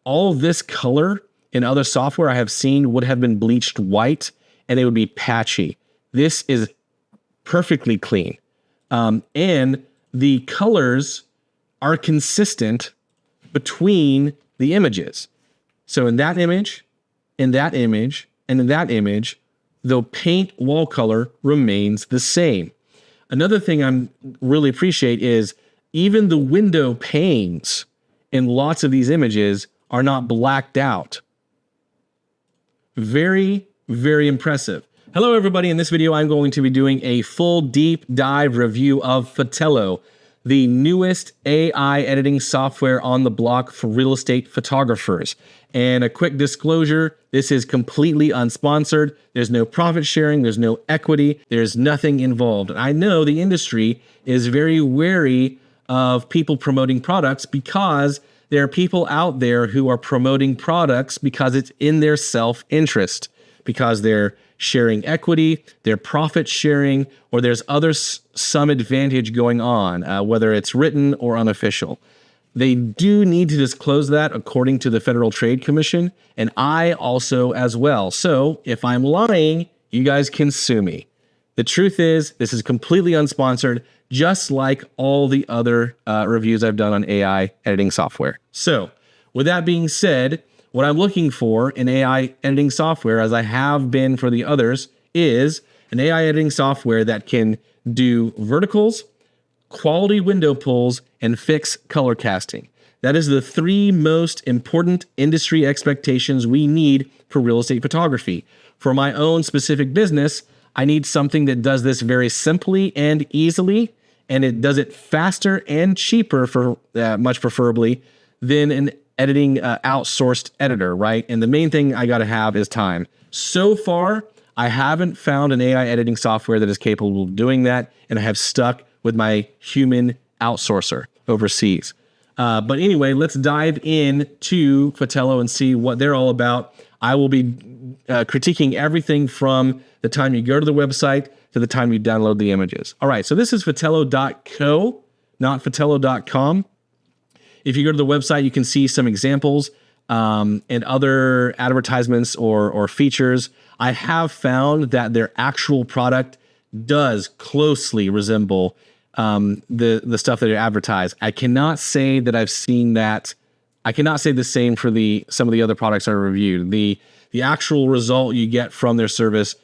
all this color in other software I have seen would have been bleached white and it would be patchy. This is perfectly clean. And the colors are consistent between the images. So in that image, in that image, and in that image, the paint wall color remains the same. Another thing I really appreciate is even the window panes in lots of these images are not blacked out. Very, very impressive. Hello, everybody. In this video, I'm going to be doing a full deep dive review of Fotello, the newest AI editing software on the block for real estate photographers. And a quick disclosure, this is completely unsponsored. There's no profit sharing. There's no equity. There's nothing involved. And I know the industry is very wary of people promoting products because there are people out there who are promoting products because it's in their self-interest, because they're sharing equity, they're profit sharing, or there's some advantage going on, whether it's written or unofficial. They do need to disclose that according to the Federal Trade Commission, and I also as well. So if I'm lying, you guys can sue me. The truth is, this is completely unsponsored, just like all the other reviews I've done on AI editing software. So with that being said, what I'm looking for in AI editing software, as I have been for the others, is an AI editing software that can do verticals, quality window pulls, and fix color casting. That is the three most important industry expectations we need for real estate photography. For my own specific business, I need something that does this very simply and easily, and it does it faster and cheaper, for much preferably, than an editing outsourced editor, right? And the main thing I got to have is time. So far, I haven't found an AI editing software that is capable of doing that, and I have stuck with my human outsourcer overseas. But anyway, let's dive into Fotello and see what they're all about. I will be critiquing everything from the time you go to the website to the time you download the images. All right, so this is Fotello.co, not Fotello.com. If you go to the website, you can see some examples and other advertisements or features. I have found that their actual product does closely resemble the stuff that they advertise. I cannot say that I've seen that. I cannot say the same for some of the other products I reviewed. The actual result you get from their service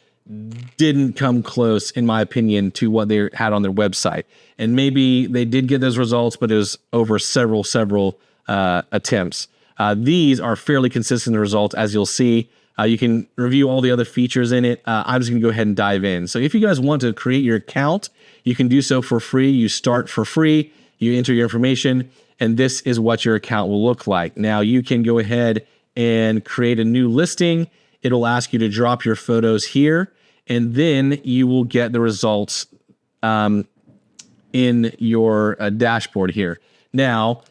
didn't come close, in my opinion, to what they had on their website. And maybe they did get those results, but it was over several attempts. These are fairly consistent results, as you'll see. You can review all the other features in it. I'm just going to go ahead and dive in. So if you guys want to create your account, you can do so for free. You start for free, you enter your information, and this is what your account will look like. Now you can go ahead and create a new listing. It'll ask you to drop your photos here, and then you will get the results in your dashboard here. Now,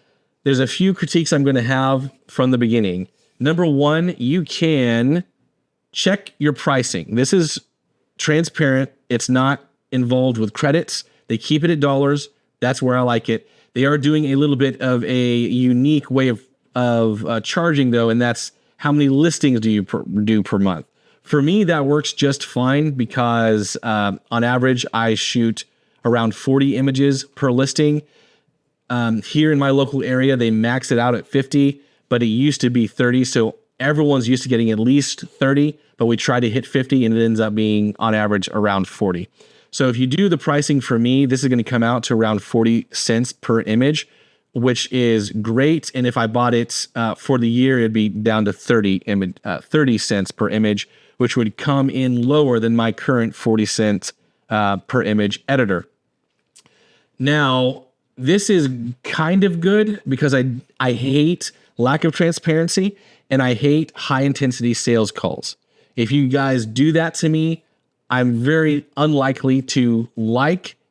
there's a few critiques I'm going to have from the beginning. Number one, you can check your pricing. This is transparent. It's not involved with credits. They keep it at dollars. That's where I like it. They are doing a little bit of a unique way of charging, though, and that's how many listings do you do per month. For me, that works just fine because on average, I shoot around 40 images per listing. Here in my local area, they max it out at 50, but it used to be 30. So everyone's used to getting at least 30, but we try to hit 50 and it ends up being on average around 40. So if you do the pricing for me, this is going to come out to around 40 cents per image, which is great. And if I bought it for the year, it'd be down to 30 cents per image, which would come in lower than my current 40 cent per image editor. Now, this is kind of good because I hate lack of transparency and I hate high intensity sales calls. If you guys do that to me, I'm very unlikely to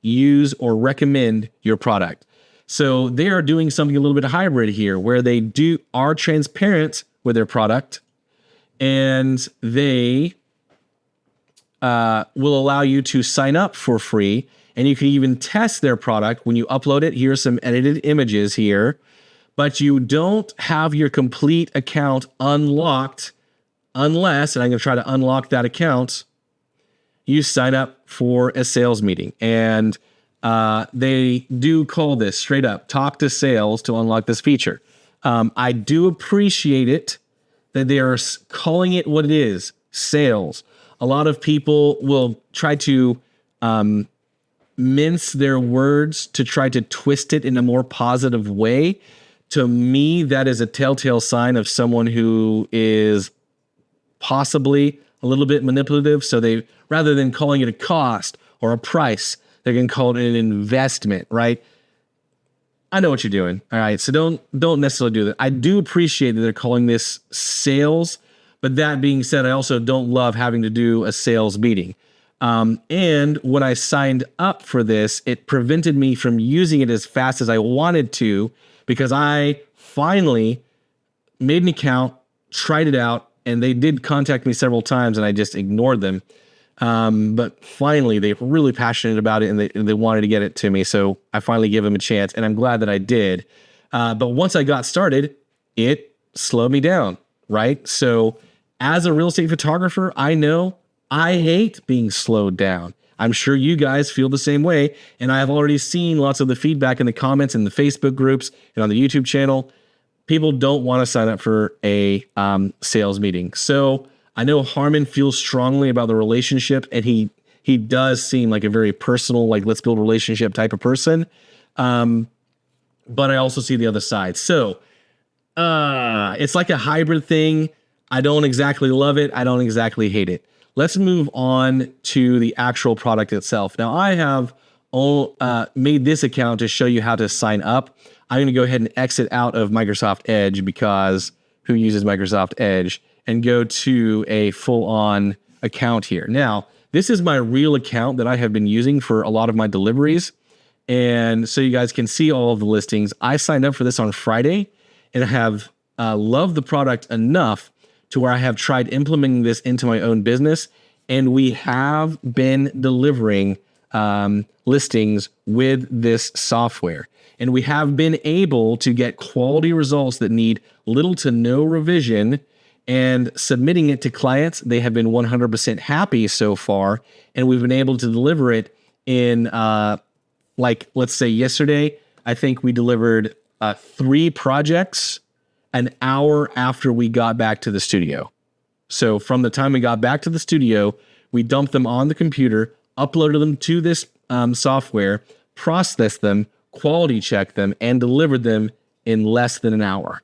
use, or recommend your product. So they are doing something a little bit hybrid here where they are transparent with their product and they will allow you to sign up for free, and you can even test their product when you upload it. Here's some edited images here, but you don't have your complete account unlocked unless, and I'm going to try to unlock that account, you sign up for a sales meeting. And they do call this straight up talk to sales to unlock this feature. I do appreciate it that they are calling it what it is, sales. A lot of people will try to mince their words to try to twist it in a more positive way. To me, that is a telltale sign of someone who is possibly a little bit manipulative. So they, rather than calling it a cost or a price, they're going to call it an investment, right? I know what you're doing. All right. So don't necessarily do that. I do appreciate that they're calling this sales, but that being said, I also don't love having to do a sales meeting. And when I signed up for this, it prevented me from using it as fast as I wanted to, because I finally made an account, tried it out, and they did contact me several times and I just ignored them. But finally, they were really passionate about it and they wanted to get it to me. So I finally gave them a chance, and I'm glad that I did. But once I got started, it slowed me down, right? So as a real estate photographer, I know I hate being slowed down. I'm sure you guys feel the same way. And I have already seen lots of the feedback in the comments in the Facebook groups and on the YouTube channel. People don't want to sign up for a sales meeting. So I know Harmon feels strongly about the relationship, and he does seem like a very personal, like, let's build a relationship type of person. But I also see the other side. So it's like a hybrid thing. I don't exactly love it. I don't exactly hate it. Let's move on to the actual product itself. Now, I have made this account to show you how to sign up. I'm going to go ahead and exit out of Microsoft Edge, because who uses Microsoft Edge, and go to a full-on account here. Now, this is my real account that I have been using for a lot of my deliveries. And so you guys can see all of the listings. I signed up for this on Friday, and I have loved the product enough to where I have tried implementing this into my own business. And we have been delivering listings with this software. And we have been able to get quality results that need little to no revision, and submitting it to clients. They have been 100% happy so far. And we've been able to deliver it in, let's say yesterday, I think we delivered 3 projects an hour after we got back to the studio. So from the time we got back to the studio, we dumped them on the computer, uploaded them to this software, processed them, quality checked them, and delivered them in less than an hour.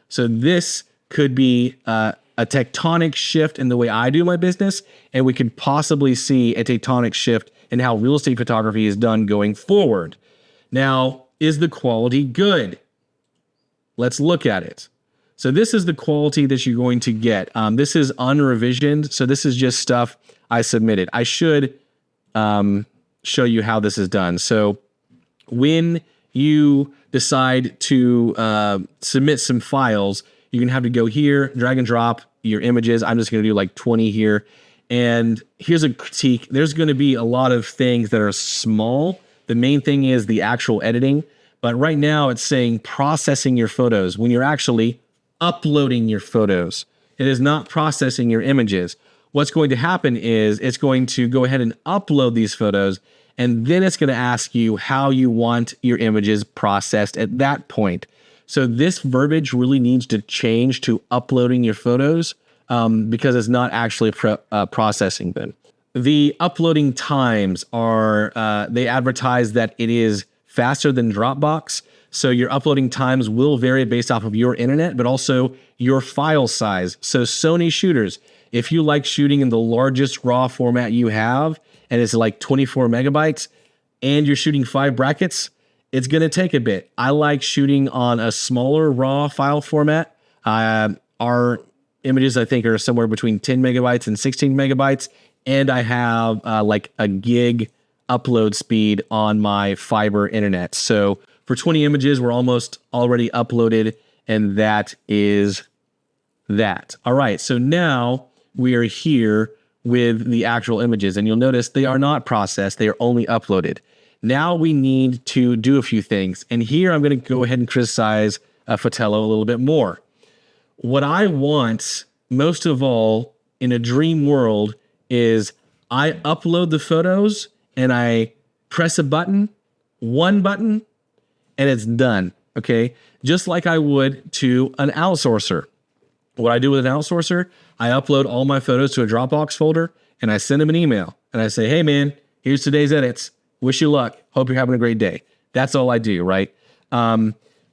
So this could be a tectonic shift in the way I do my business, and we could possibly see a tectonic shift in how real estate photography is done going forward. Now, is the quality good? Let's look at it. So this is the quality that you're going to get. This is unrevisioned, so this is just stuff I submitted. I should show you how this is done. So when you decide to submit some files, you're going to have to go here, drag and drop your images. I'm just going to do like 20 here. And here's a critique. There's going to be a lot of things that are small. The main thing is the actual editing. But right now it's saying processing your photos when you're actually uploading your photos. It is not processing your images. What's going to happen is it's going to go ahead and upload these photos, and then it's going to ask you how you want your images processed at that point. So this verbiage really needs to change to uploading your photos because it's not actually processing them. The uploading times are, they advertise that it is faster than Dropbox. So your uploading times will vary based off of your internet, but also your file size. So Sony shooters, if you like shooting in the largest RAW format you have, and it's like 24 megabytes, and you're shooting 5 brackets, it's going to take a bit. I like shooting on a smaller RAW file format. Our images, I think, are somewhere between 10 megabytes and 16 megabytes. And I have like a gig upload speed on my fiber internet. So for 20 images, we're almost already uploaded, and that is that. All right, so now we are here with the actual images, and you'll notice they are not processed, they are only uploaded. Now we need to do a few things, and here I'm going to go ahead and criticize Fotello a little bit more. What I want most of all in a dream world is I upload the photos and I press a button, one button, and it's done. Okay. Just like I would to an outsourcer. What I do with an outsourcer, I upload all my photos to a Dropbox folder and I send them an email and I say, hey man, here's today's edits. Wish you luck. Hope you're having a great day. That's all I do, right?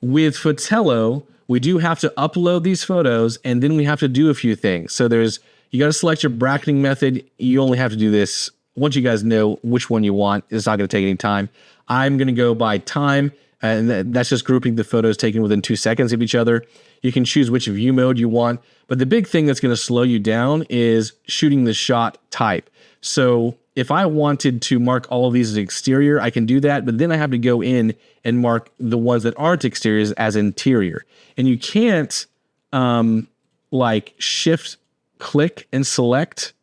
With Fotello, we do have to upload these photos and then we have to do a few things. So you got to select your bracketing method. You only have to do this once you guys know which one you want. It's not going to take any time. I'm going to go by time, and that's just grouping the photos taken within 2 seconds of each other. You can choose which view mode you want, but the big thing that's going to slow you down is shooting the shot type. So if I wanted to mark all of these as exterior, I can do that, but then I have to go in and mark the ones that aren't exteriors as interior. And you can't like shift click and select.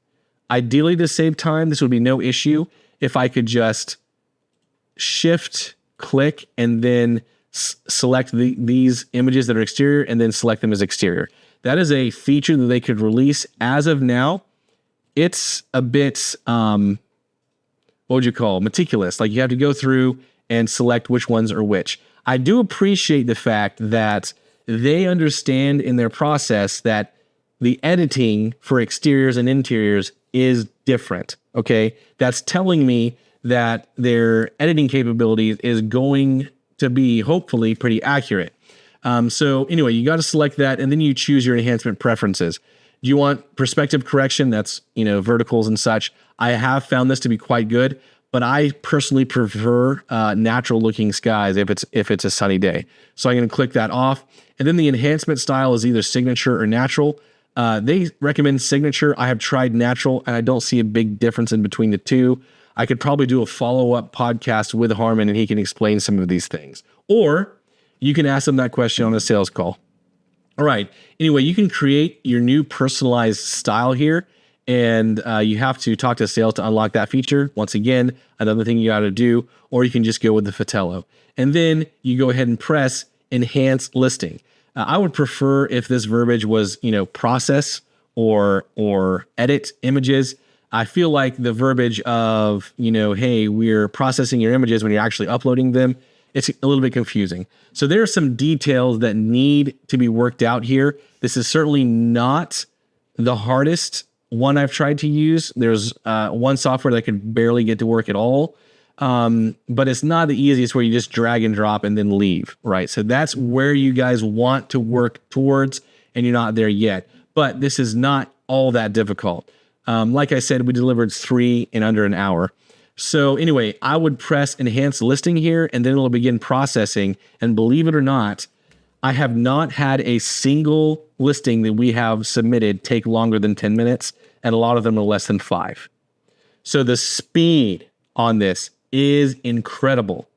Ideally to save time, this would be no issue if I could just shift click and then select these images that are exterior and then select them as exterior. That is a feature that they could release. As of now, it's a bit, what would you call, meticulous. Like you have to go through and select which ones are which. I do appreciate the fact that they understand in their process that the editing for exteriors and interiors is different, okay? That's telling me that their editing capability is going to be hopefully pretty accurate. So anyway, you got to select that and then you choose your enhancement preferences. Do you want perspective correction? That's, verticals and such. I have found this to be quite good, but I personally prefer natural looking skies if it's a sunny day. So I'm going to click that off. And then the enhancement style is either signature or natural. They recommend signature. I have tried natural and I don't see a big difference in between the two. I could probably do a follow-up podcast with Harmon and he can explain some of these things. Or you can ask them that question on a sales call. All right. Anyway, you can create your new personalized style here, and you have to talk to sales to unlock that feature. Once again, another thing you got to do, or you can just go with the Fotello. And then you go ahead and press Enhance Listing. I would prefer if this verbiage was, process or edit images. I feel like the verbiage of, hey, we're processing your images when you're actually uploading them, it's a little bit confusing. So there are some details that need to be worked out here. This is certainly not the hardest one I've tried to use. There's one software that could barely get to work at all. But it's not the easiest where you just drag and drop and then leave, right? So that's where you guys want to work towards, and you're not there yet. But this is not all that difficult. Like I said, we delivered 3 in under an hour. So anyway, I would press Enhance Listing here, and then it'll begin processing. And believe it or not, I have not had a single listing that we have submitted take longer than 10 minutes, and a lot of them are less than 5. So the speed on this is incredible.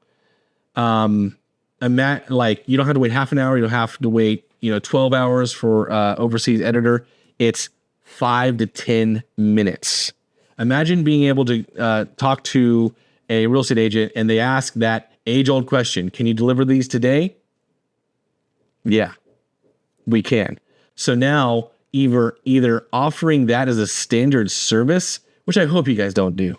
Like you don't have to wait half an hour. You don't have to wait, 12 hours for overseas editor. It's 5 to 10 minutes. Imagine being able to talk to a real estate agent and they ask that age-old question, can you deliver these today? Yeah, we can. So now either offering that as a standard service, which I hope you guys don't do.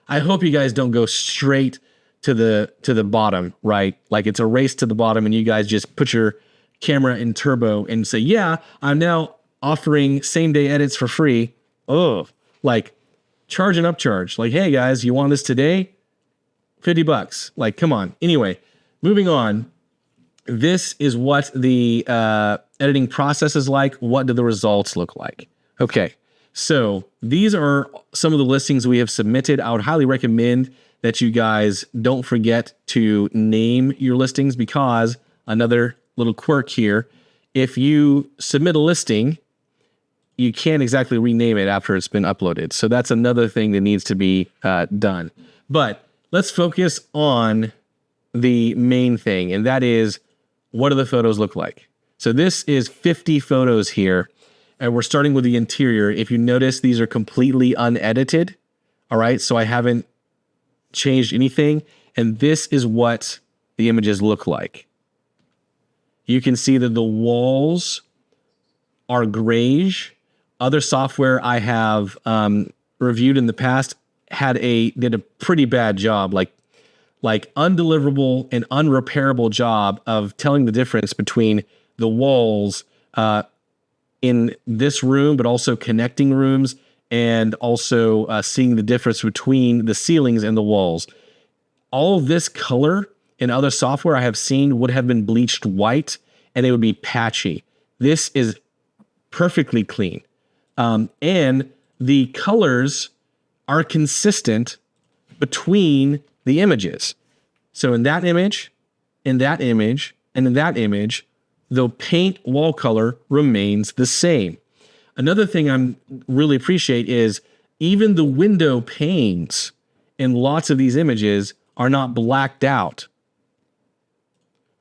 I hope you guys don't go straight to the bottom, right? Like it's a race to the bottom and you guys just put your camera in turbo and say, yeah, I'm now offering same day edits for free. Oh, like charge and upcharge. Like, hey guys, you want this today? $50. Like, come on. Anyway, moving on. This is what the editing process is like. What do the results look like? Okay. So these are some of the listings we have submitted. I would highly recommend that you guys don't forget to name your listings, because another little quirk here, if you submit a listing, you can't exactly rename it after it's been uploaded. So that's another thing that needs to be done. But let's focus on the main thing, and that is, what do the photos look like? So this is 50 photos here. And we're starting with the interior. If you notice, these are completely unedited. All right, so I haven't changed anything. And this is what the images look like. You can see that the walls are grayish. Other software I have reviewed in the past did a pretty bad job, like undeliverable and unrepairable job of telling the difference between the walls in this room, but also connecting rooms, and also seeing the difference between the ceilings and the walls. All of this color in other software I have seen would have been bleached white, and it would be patchy. This is perfectly clean. And the colors are consistent between the images. So in that image, in that image, and in that image, the paint wall color remains the same. Another thing I really appreciate is even the window panes in lots of these images are not blacked out.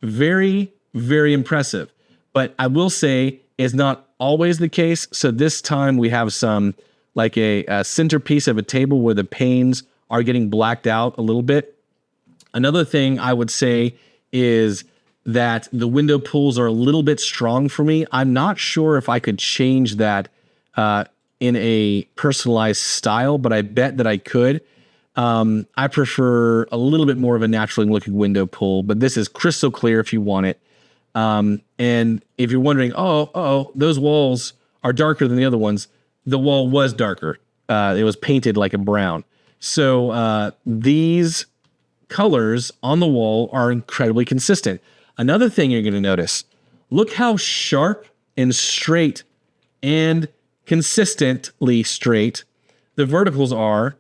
Very, very impressive. But I will say it's not always the case. So this time we have some, like a centerpiece of a table where the panes are getting blacked out a little bit. Another thing I would say is that the window pulls are a little bit strong for me. I'm not sure if I could change that in a personalized style, but I bet that I could. I prefer a little bit more of a naturally looking window pull, but this is crystal clear if you want it. And if you're wondering, those walls are darker than the other ones, the wall was darker. It was painted like a brown. So these colors on the wall are incredibly consistent. Another thing you're going to notice, look how sharp and straight and consistently straight the verticals are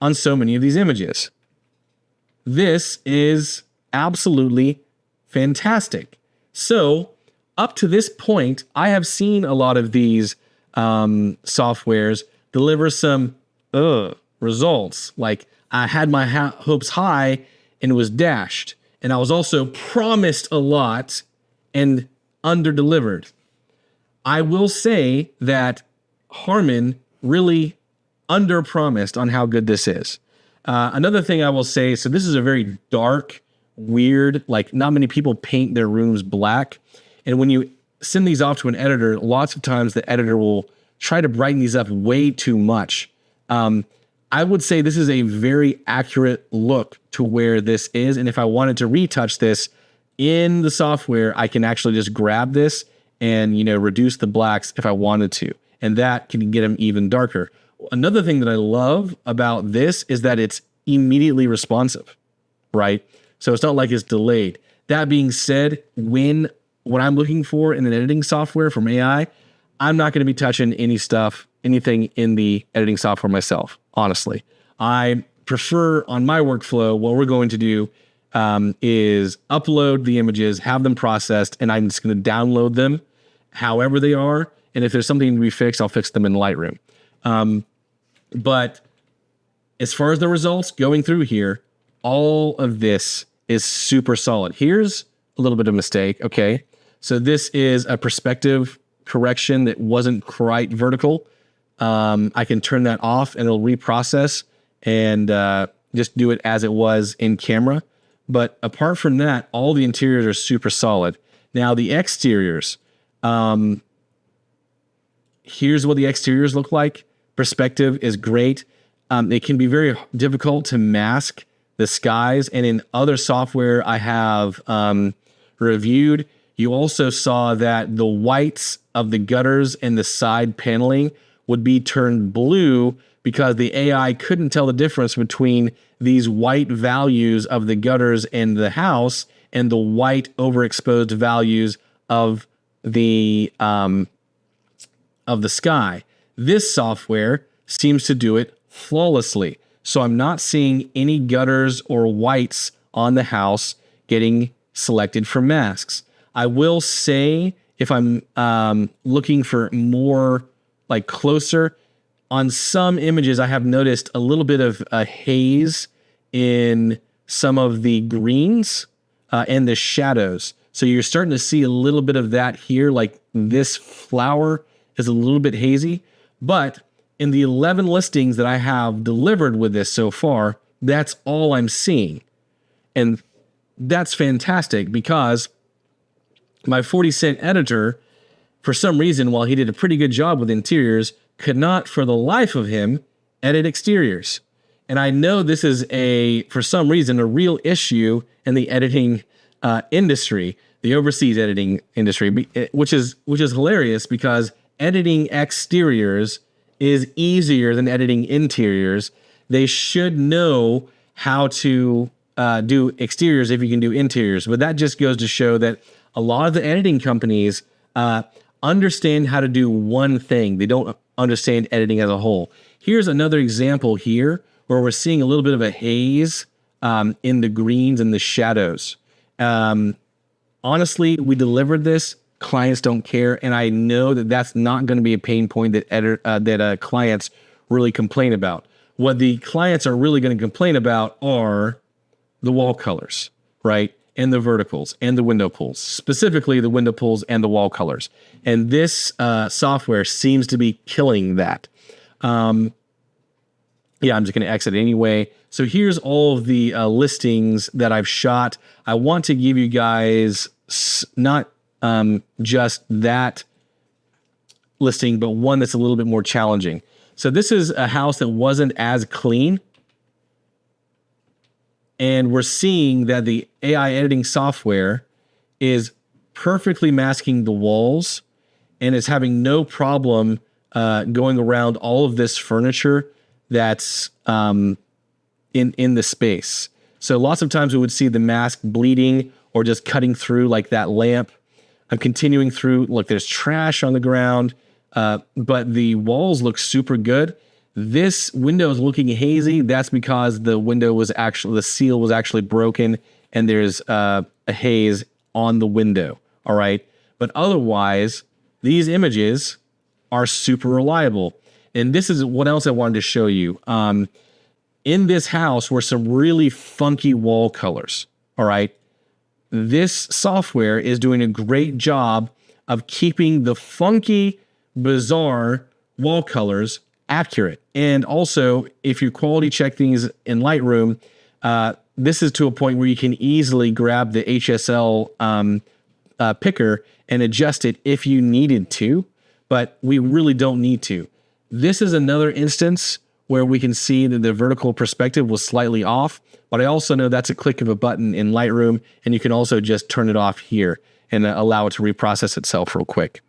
on so many of these images. This is absolutely fantastic. So up to this point, I have seen a lot of these softwares deliver some results. Like I had my hopes high and it was dashed. And I was also promised a lot and under-delivered. I will say that Harman really under-promised on how good this is. Another thing I will say, so this is a very dark, weird, like not many people paint their rooms black. And when you send these off to an editor, lots of times the editor will try to brighten these up way too much. I would say this is a very accurate look to where this is. And if I wanted to retouch this in the software, I can actually just grab this and, reduce the blacks if I wanted to. And that can get them even darker. Another thing that I love about this is that it's immediately responsive, right? So it's not like it's delayed. That being said, what I'm looking for in an editing software from AI, I'm not going to be touching anything in the editing software myself, honestly. I prefer on my workflow, what we're going to do is upload the images, have them processed, and I'm just going to download them however they are. And if there's something to be fixed, I'll fix them in Lightroom. But as far as the results going through here, all of this is super solid. Here's a little bit of mistake. Okay. So this is a perspective correction that wasn't quite vertical. I can turn that off and it'll reprocess and just do it as it was in camera. But apart from that, all the interiors are super solid. Now the exteriors, here's what the exteriors look like. Perspective is great. It can be very difficult to mask the skies. And in other software I have reviewed, you also saw that the whites of the gutters and the side paneling would be turned blue because the AI couldn't tell the difference between these white values of the gutters and the house and the white overexposed values of the sky. This software seems to do it flawlessly. So I'm not seeing any gutters or whites on the house getting selected for masks. I will say if I'm looking for more like closer, on some images I have noticed a little bit of a haze in some of the greens and the shadows. So you're starting to see a little bit of that here, like this flower is a little bit hazy. But in the 11 listings that I have delivered with this so far, that's all I'm seeing. And that's fantastic because My 40-cent editor, for some reason, while he did a pretty good job with interiors, could not for the life of him edit exteriors. And I know this is for some reason, a real issue in the editing industry, the overseas editing industry, which is hilarious because editing exteriors is easier than editing interiors. They should know how to do exteriors if you can do interiors. But that just goes to show that a lot of the editing companies understand how to do one thing. They don't understand editing as a whole. Here's another example here where we're seeing a little bit of a haze in the greens and the shadows. Honestly, we delivered this. Clients don't care, and I know that that's not going to be a pain point that clients really complain about. What the clients are really going to complain about are the wall colors, right? And the verticals and the window pulls, specifically the window pulls and the wall colors. And this software seems to be killing that. Yeah, I'm just going to exit anyway. So here's all of the listings that I've shot. I want to give you guys not just that listing, but one that's a little bit more challenging. So this is a house that wasn't as clean. And we're seeing that the AI editing software is perfectly masking the walls and is having no problem going around all of this furniture that's in the space. So lots of times we would see the mask bleeding or just cutting through like that lamp. I'm continuing through. Look, there's trash on the ground, but the walls look super good. This window is looking hazy. That's because the seal was actually broken and there's a haze on the window. All right. But otherwise, these images are super reliable. And this is what else I wanted to show you. In this house were some really funky wall colors. All right. This software is doing a great job of keeping the funky, bizarre wall colors accurate. And also, if you quality check things in Lightroom, this is to a point where you can easily grab the HSL picker and adjust it if you needed to, but we really don't need to. This is another instance where we can see that the vertical perspective was slightly off, but I also know that's a click of a button in Lightroom, and you can also just turn it off here and allow it to reprocess itself real quick.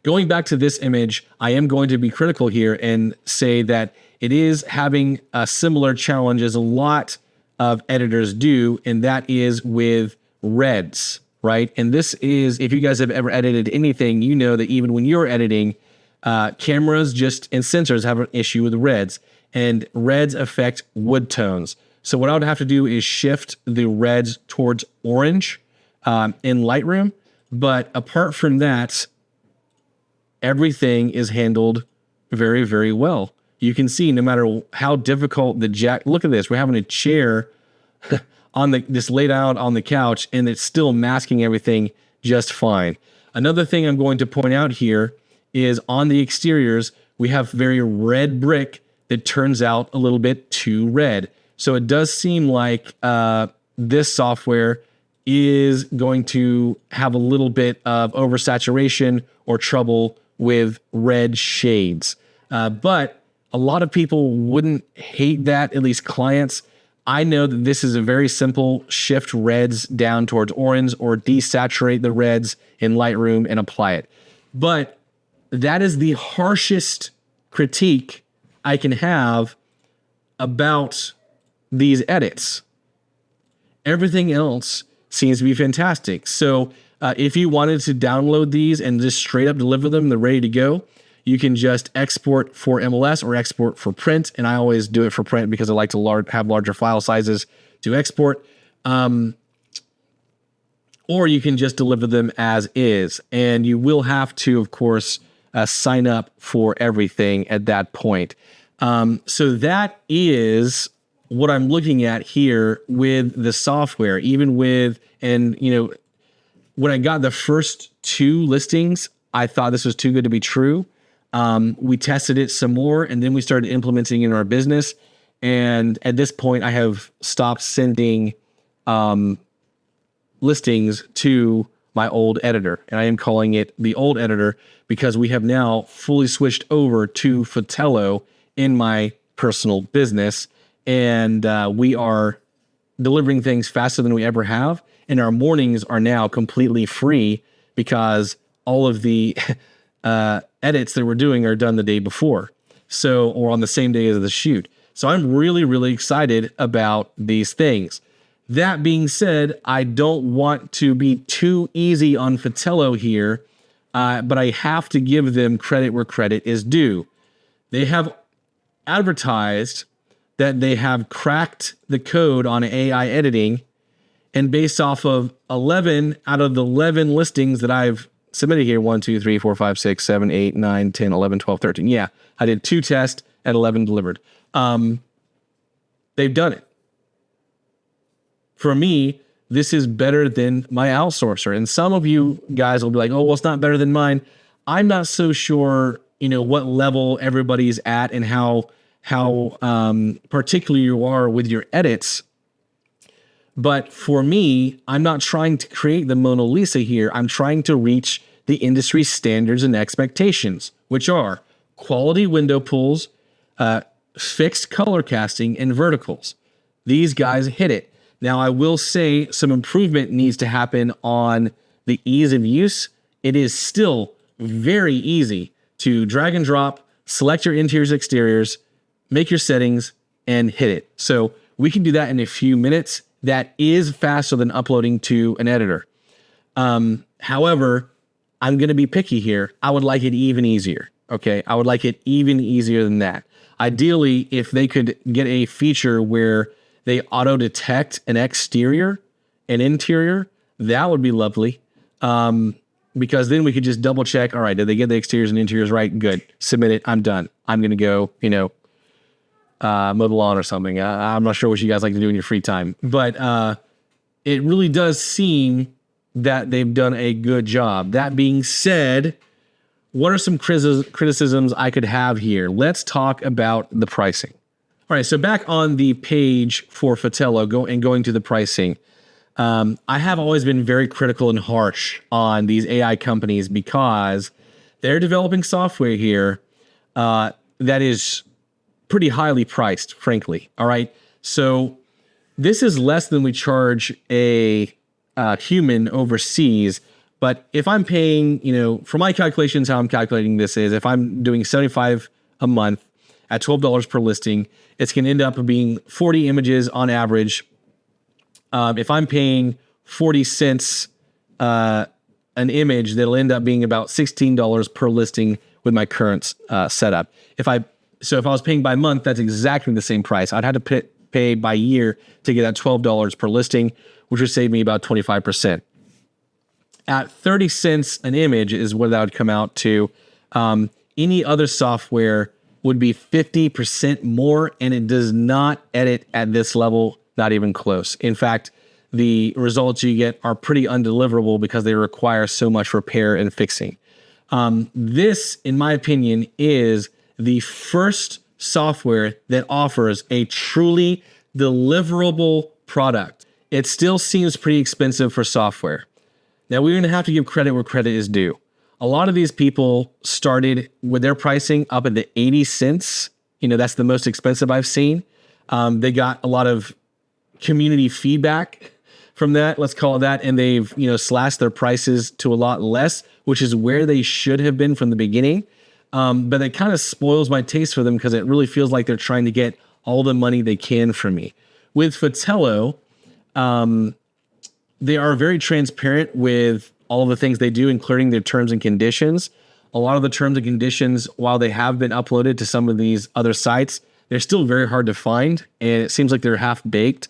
Going back to this image, I am going to be critical here and say that it is having a similar challenge as a lot of editors do, and that is with reds, right? And this is, if you guys have ever edited anything, you know that even when you're editing, cameras and sensors have an issue with reds, and reds affect wood tones. So what I would have to do is shift the reds towards orange in Lightroom. But apart from that, everything is handled very, very well. You can see no matter how difficult look at this, we're having a chair this laid out on the couch, and it's still masking everything just fine. Another thing I'm going to point out here is on the exteriors, we have very red brick that turns out a little bit too red. So it does seem like this software is going to have a little bit of oversaturation or trouble with red shades. But a lot of people wouldn't hate that, at least clients. I know that this is a very simple shift reds down towards orange or desaturate the reds in Lightroom and apply it. But that is the harshest critique I can have about these edits. Everything else seems to be fantastic. So if you wanted to download these and just straight up deliver them, they're ready to go, you can just export for MLS or export for print. And I always do it for print because I like to have larger file sizes to export. Or you can just deliver them as is. And you will have to, of course, sign up for everything at that point. So that is what I'm looking at here with the software, when I got the first 2 listings, I thought this was too good to be true. We tested it some more, and then we started implementing it in our business. And at this point, I have stopped sending listings to my old editor. And I am calling it the old editor because we have now fully switched over to Fotello in my personal business. And we are delivering things faster than we ever have. And our mornings are now completely free because all of the edits that we're doing are done the day before. So, or on the same day as the shoot. So I'm really, really excited about these things. That being said, I don't want to be too easy on Fotello here, but I have to give them credit where credit is due. They have advertised that they have cracked the code on AI editing, and based off of 11 out of the 11 listings that I've submitted here, 1, 2, 3, 4, 5, 6, 7, 8, 9, 10, 11, 12, 13. Yeah, I did 2 tests at 11 delivered. They've done it. For me, this is better than my outsourcer. And some of you guys will be like, oh, well, it's not better than mine. I'm not so sure, what level everybody's at and how particular you are with your edits. But for me, I'm not trying to create the Mona Lisa here. I'm trying to reach the industry standards and expectations, which are quality window pulls, fixed color casting, and verticals. These guys hit it. Now, I will say some improvement needs to happen on the ease of use. It is still very easy to drag and drop, select your interiors, exteriors, make your settings, and hit it. So we can do that in a few minutes. That is faster than uploading to an editor. However, I'm going to be picky here. I would like it even easier. Okay, I would like it even easier than that. Ideally, if they could get a feature where they auto detect an exterior and interior, that would be lovely. Because then we could just double check. All right, did they get the exteriors and interiors right? Good. Submit it. I'm done. I'm going to go, mow the lawn or something. I'm not sure what you guys like to do in your free time, but it really does seem that they've done a good job. That being said, what are some criticisms I could have here? Let's talk about the pricing. All right, so back on the page for Fotello, going to the pricing. I have always been very critical and harsh on these AI companies because they're developing software here that is pretty highly priced, frankly. All right, so this is less than we charge a human overseas. But if I'm paying, for my calculations, how I'm calculating this is if I'm doing $75 a month at $12 per listing, it's going to end up being 40 images on average. If I'm paying 40 cents an image, that'll end up being about $16 per listing with my current setup. If I was paying by month, that's exactly the same price. I'd have to pay by year to get that $12 per listing, which would save me about 25%. At 30 cents an image is what that would come out to. Any other software would be 50% more, and it does not edit at this level, not even close. In fact, the results you get are pretty undeliverable because they require so much repair and fixing. This, in my opinion, is the first software that offers a truly deliverable product. It still seems pretty expensive for software. Now, we're going to have to give credit where credit is due. A lot of these people started with their pricing up at the 80 cents. That's the most expensive I've seen. They got a lot of community feedback from that, let's call it that, and they've, slashed their prices to a lot less, which is where they should have been from the beginning. But it kind of spoils my taste for them because it really feels like they're trying to get all the money they can from me. With Fotello, they are very transparent with all of the things they do, including their terms and conditions. A lot of the terms and conditions, while they have been uploaded to some of these other sites, they're still very hard to find, and it seems like they're half-baked.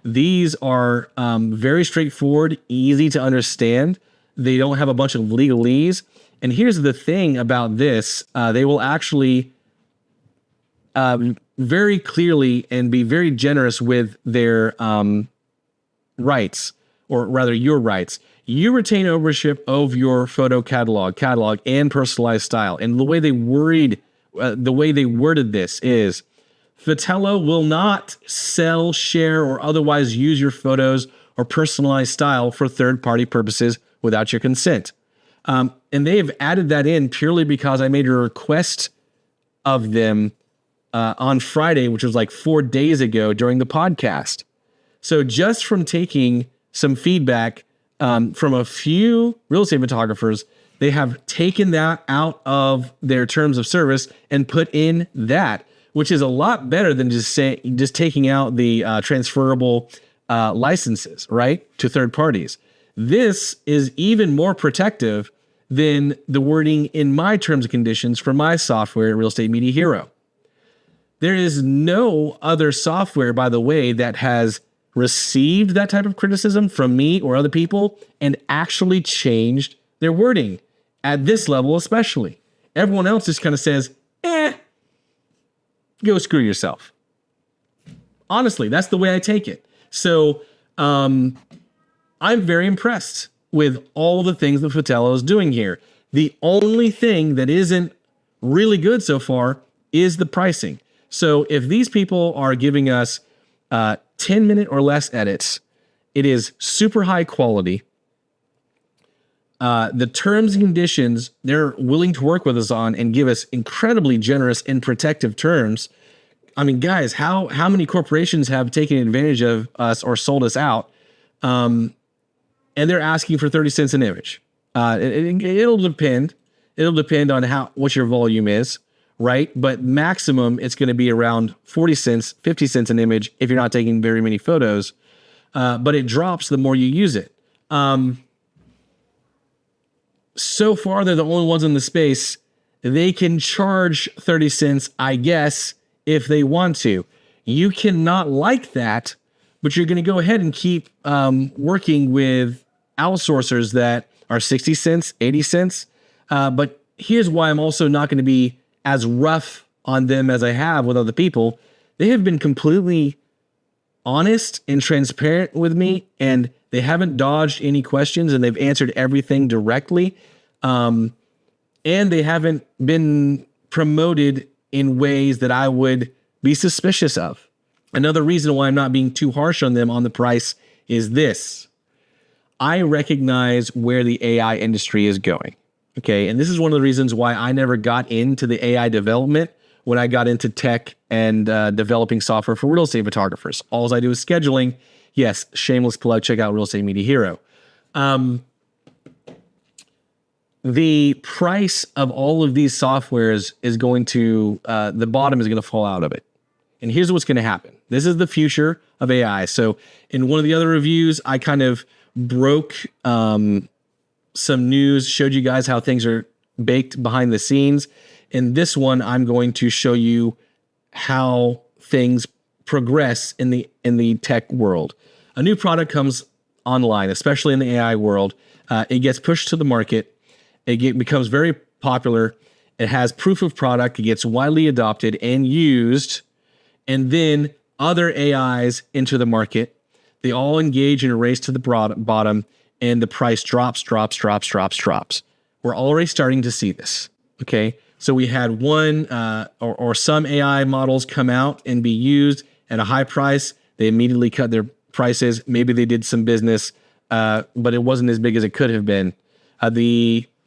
These are very straightforward, easy to understand. They don't have a bunch of legalese. And here's the thing about this. They will actually very clearly and be very generous with their rights, or rather your rights. You retain ownership of your photo catalog, and personalized style. And the way they worded this is, Fotello will not sell, share, or otherwise use your photos or personalized style for third-party purposes without your consent. And they have added that in purely because I made a request of them on Friday, which was like 4 days ago during the podcast. So just from taking some feedback from a few real estate photographers, they have taken that out of their terms of service and put in that, which is a lot better than just taking out the transferable licenses, right, to third parties. This is even more protective than the wording in my terms and conditions for my software, Real Estate Media Hero. There is no other software, by the way, that has received that type of criticism from me or other people and actually changed their wording at this level, especially. Everyone else just kind of says, go screw yourself. Honestly, that's the way I take it. So I'm very impressed with all the things that Fotello is doing here. The only thing that isn't really good so far is the pricing. So if these people are giving us 10-minute or less edits, it is super high quality. The terms and conditions they're willing to work with us on and give us incredibly generous and protective terms. I mean, guys, how many corporations have taken advantage of us or sold us out? And they're asking for 30 cents an image. It'll depend. It'll depend on what your volume is, right? But maximum, it's going to be around 40 cents, 50 cents an image if you're not taking very many photos. But it drops the more you use it. So far, they're the only ones in the space. They can charge 30 cents, I guess, if they want to. You cannot like that, but you're going to go ahead and keep working with outsourcers that are 60 cents, 80 cents. But here's why I'm also not going to be as rough on them as I have with other people. They have been completely honest and transparent with me, and they haven't dodged any questions, and they've answered everything directly. And they haven't been promoted in ways that I would be suspicious of. Another reason why I'm not being too harsh on them on the price is this. I recognize where the AI industry is going. Okay. And this is one of the reasons why I never got into the AI development when I got into tech and developing software for real estate photographers. All I do is scheduling. Yes, shameless plug, check out Real Estate Media Hero. The price of all of these softwares is going to, the bottom is going to fall out of it. And here's what's going to happen. This is the future of AI. So in one of the other reviews, I kind of broke some news, showed you guys how things are baked behind the scenes. In this one, I'm going to show you how things progress in the tech world. A new product comes online, especially in the AI world. It gets pushed to the market. It becomes very popular. It has proof of product. It gets widely adopted and used. And then other AIs enter the market. They all engage in a race to the bottom, and the price drops. We're already starting to see this. Okay. So we had one or some AI models come out and be used at a high price. They immediately cut their prices. Maybe they did some business, but it wasn't as big as it could have been.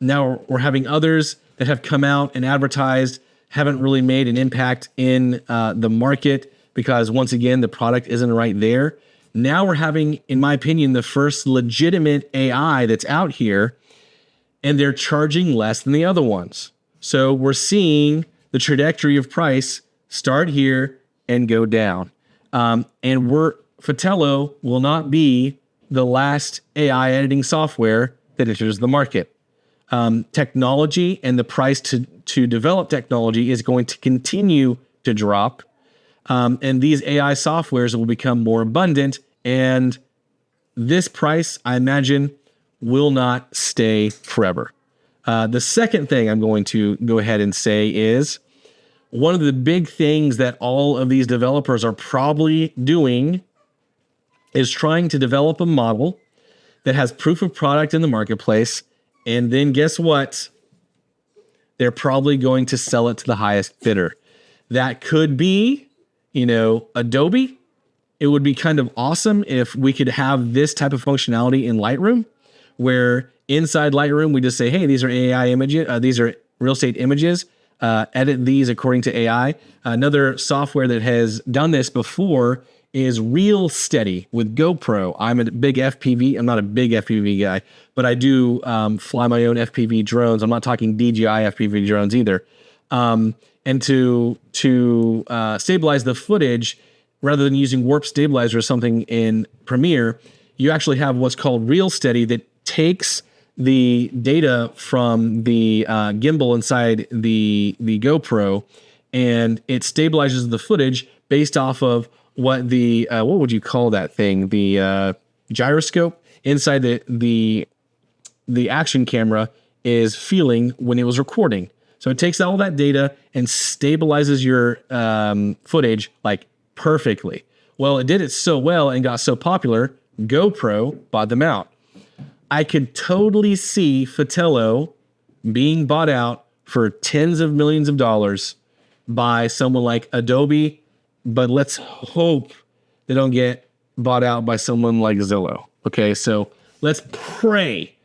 Now we're having others that have come out and advertised, haven't really made an impact in the market because, once again, the product isn't right there. Now we're having, in my opinion, the first legitimate AI that's out here, and they're charging less than the other ones. So we're seeing the trajectory of price start here and go down. And Fotello will not be the last AI editing software that enters the market. Technology and the price to develop technology is going to continue to drop. And these AI softwares will become more abundant. And this price, I imagine, will not stay forever. The second thing I'm going to go ahead and say is one of the big things that all of these developers are probably doing is trying to develop a model that has proof of product in the marketplace. And then guess what? They're probably going to sell it to the highest bidder. That could be, Adobe. It would be kind of awesome if we could have this type of functionality in Lightroom, where Inside Lightroom, we just say, hey, these are AI images. These are real estate images. Edit these according to AI. Another software that has done this before is Real Steady with GoPro. I'm a big FPV. I'm not a big FPV guy, but I do fly my own FPV drones. I'm not talking DJI FPV drones either. And to stabilize the footage, rather than using Warp Stabilizer or something in Premiere, you actually have what's called Real Steady that takes the data from the gimbal inside the GoPro, and it stabilizes the footage based off of what the what would you call that thing? The gyroscope inside the action camera is feeling when it was recording. So it takes all that data and stabilizes your footage like perfectly. Well, it did it so well and got so popular, GoPro bought them out. I could totally see Fotello being bought out for tens of millions of dollars by someone like Adobe, but let's hope they don't get bought out by someone like Zillow. Okay, so let's pray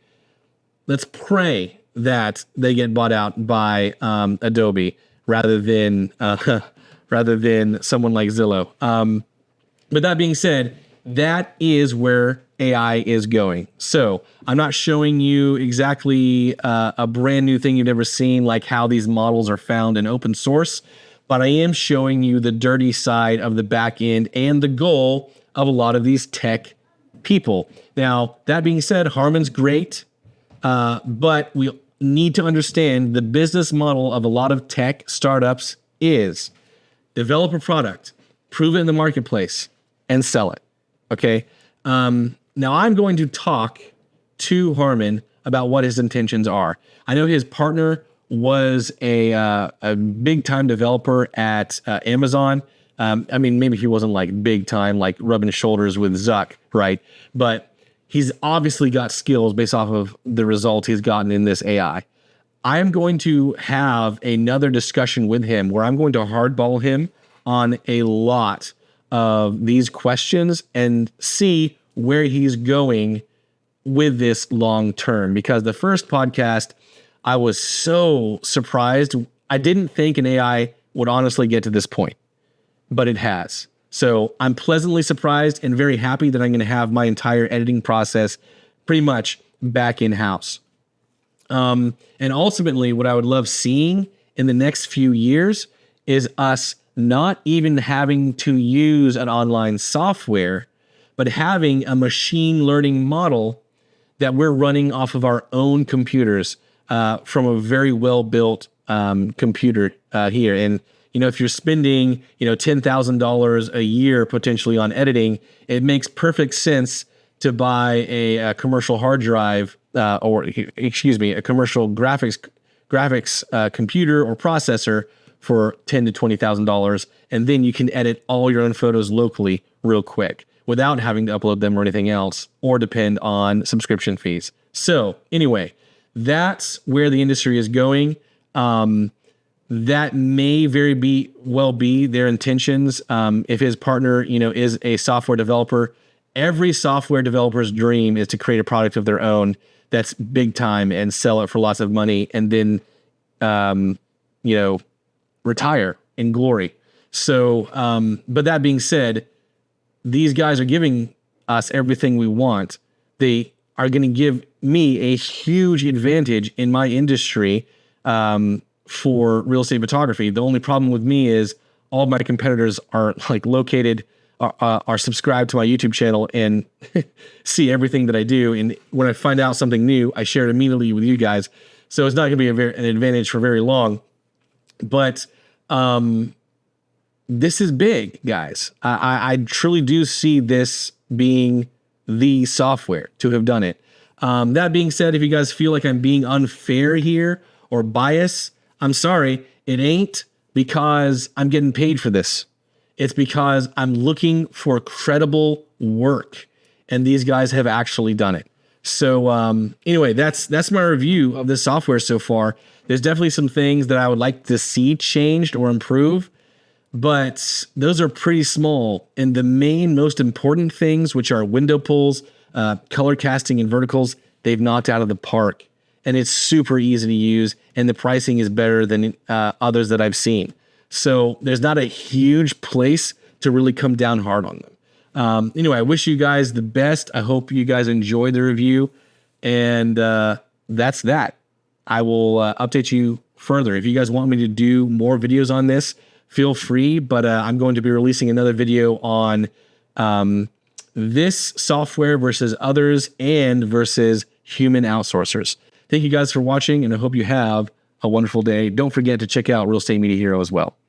that they get bought out by Adobe rather than someone like Zillow. But that being said, that is where AI is going. So I'm not showing you exactly a brand new thing you've never seen, like how these models are found in open source, but I am showing you the dirty side of the back end and the goal of a lot of these tech people. Now, that being said, Harmon's great, but we need to understand the business model of a lot of tech startups is develop a product, prove it in the marketplace, and sell it. Okay. Now I'm going to talk to Harmon about what his intentions are. I know his partner was a big time developer at Amazon. I mean, maybe he wasn't like big time, like rubbing shoulders with Zuck, right? But he's obviously got skills based off of the results he's gotten in this AI. I am going to have another discussion with him where I'm going to hardball him on a lot of these questions and see where he's going with this long term. Because the first podcast, I was so surprised. I didn't think an AI would honestly get to this point, but it has. So I'm pleasantly surprised and very happy that I'm going to have my entire editing process pretty much back in-house. And ultimately, what I would love seeing in the next few years is us not even having to use an online software, but having a machine learning model that we're running off of our own computers from a very well-built computer here. And, you know, if you're spending, $10,000 a year potentially on editing, it makes perfect sense to buy a commercial hard drive a commercial graphics computer or processor for $10,000 to $20,000, and then you can edit all your own photos locally real quick without having to upload them or anything else or depend on subscription fees. So anyway, that's where the industry is going. That may very well be their intentions. If his partner, is a software developer, every software developer's dream is to create a product of their own that's big time and sell it for lots of money and then, retire in glory. So, but that being said, these guys are giving us everything we want. They are going to give me a huge advantage in my industry for real estate photography. The only problem with me is all of my competitors are are subscribed to my YouTube channel and see everything that I do. And when I find out something new, I share it immediately with you guys. So it's not going to be an advantage for very long. But this is big, guys. I truly do see this being the software to have done it. That being said, if you guys feel like I'm being unfair here or biased, I'm sorry. It ain't, because I'm getting paid for this. It's because I'm looking for credible work, and these guys have actually done it. So anyway, that's my review of this software so far. There's definitely some things that I would like to see changed or improve, but those are pretty small. And the main, most important things, which are window pulls, color casting, and verticals, they've knocked out of the park, and it's super easy to use, and the pricing is better than others that I've seen. So there's not a huge place to really come down hard on them. Anyway, I wish you guys the best. I hope you guys enjoy the review, and that's that. I will update you further. If you guys want me to do more videos on this, feel free, but I'm going to be releasing another video on this software versus others and versus human outsourcers. Thank you guys for watching, and I hope you have a wonderful day. Don't forget to check out Real Estate Media Hero as well.